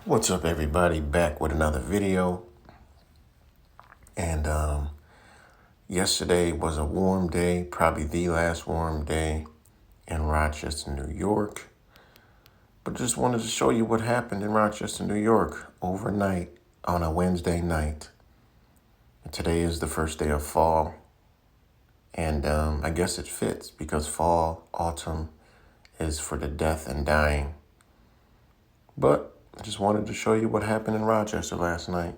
What's up, everybody? Back with another video. And yesterday was a warm day, probably the last warm day in Rochester, New York. But just wanted to show you what happened in Rochester, New York overnight on a Wednesday night. And today is the first day of fall. And I guess it fits because fall, autumn is for the death and dying. But I just wanted to show you what happened in Rochester last night.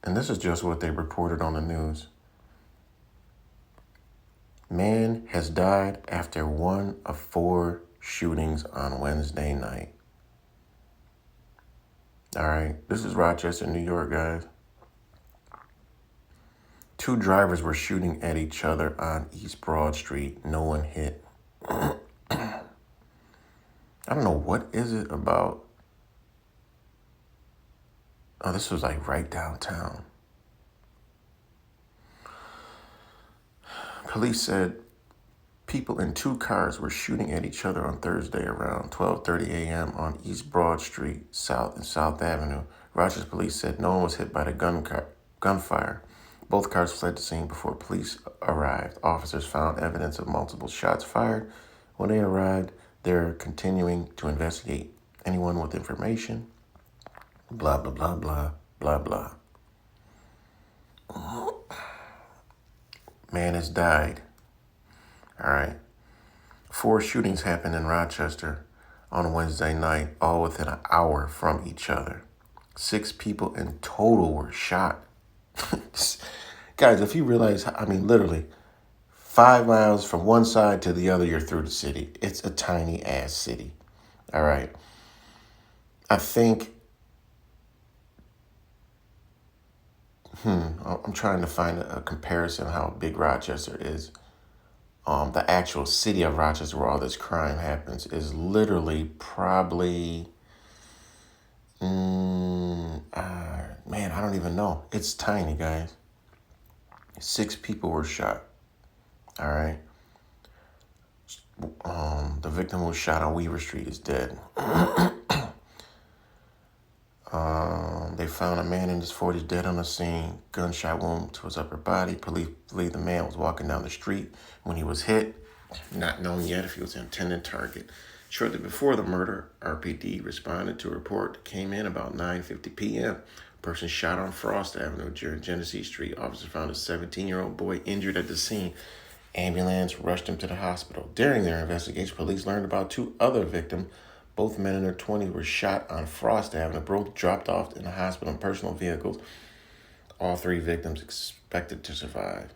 And this is just what they reported on the news. Man has died after one of 4 shootings on Wednesday night. All right, this is Rochester, New York, guys. 2 drivers were shooting at each other on East Broad Street. No one hit. I don't know, what is it about? Oh, this was like right downtown. Police said people in 2 cars were shooting at each other on Thursday around 12:30 a.m. on East Broad Street, South and South Avenue. Rochester police said no one was hit by the gunfire. Both cars fled the scene before police arrived. Officers found evidence of multiple shots fired. When they arrived, they're continuing to investigate anyone with information. Blah, blah, blah, blah, blah, blah. Man has died. All right. 4 shootings happened in Rochester on Wednesday night, all within an hour from each other. 6 people in total were shot. Guys, if you realize, literally 5 miles from one side to the other, you're through the city. It's a tiny ass city. All right. I think, I'm trying to find a comparison of how big Rochester is. The actual city of Rochester, where all this crime happens, is literally probably, I don't even know. It's tiny, guys. 6 people were shot. All right. The victim who was shot on Weaver Street is dead. They found a man in his 40s dead on the scene. Gunshot wound to his upper body. Police believe the man was walking down the street when he was hit. Not known yet if he was an intended target. Shortly before the murder, RPD responded to a report that came in about 9:50 p.m. A person shot on Frost Avenue during Genesee Street. Officers found a 17-year-old boy injured at the scene. Ambulance rushed him to the hospital. During their investigation, police learned about 2 other victims. Both men in their 20s were shot on Frost Avenue. Both dropped off in the hospital in personal vehicles. All 3 victims expected to survive.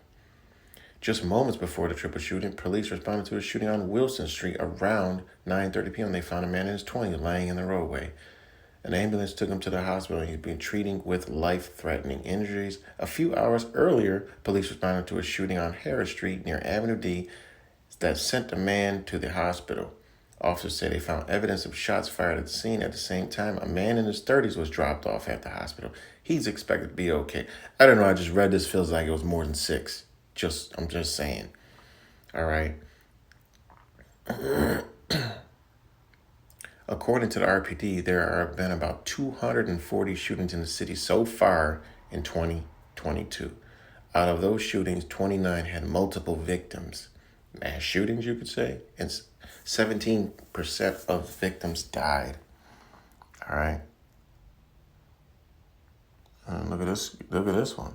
Just moments before the triple shooting, police responded to a shooting on Wilson Street around 9:30 p.m. They found a man in his 20s lying in the roadway. An ambulance took him to the hospital and he's been treating with life-threatening injuries. A few hours earlier, police responded to a shooting on Harris Street near Avenue D that sent a man to the hospital. Officers say they found evidence of shots fired at the scene. At the same time, a man in his 30s was dropped off at the hospital. He's expected to be okay. I don't know, I just read this, feels like it was more than 6. I'm just saying. All right. According to the RPD, there have been about 240 shootings in the city so far in 2022. Out of those shootings, 29 had multiple victims. Mass shootings, you could say, and 17% of victims died. All right. Look at this. Look at this one.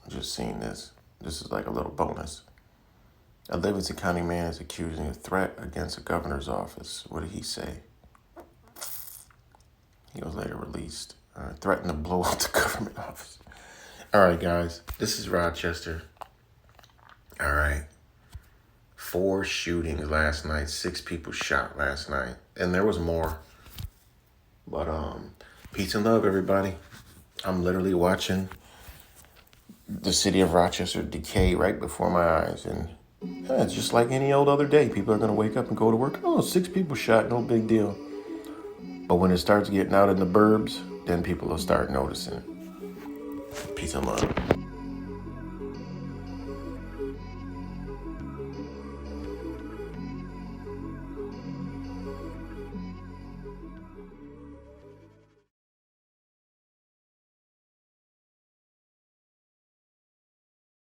I just seen this. This is like a little bonus. A Livingston County man is accusing a threat against the governor's office. What did he say? He was later released. Threatened to blow up the government office. All right, guys. This is Rochester. All right. 4 shootings last night. 6 people shot last night. And there was more. But peace and love, everybody. I'm literally watching the city of Rochester decay right before my eyes. And it's just like any old other day. People are going to wake up and go to work. Oh, 6 people shot. No big deal. But when it starts getting out in the burbs, then people will start noticing it. Peace and love.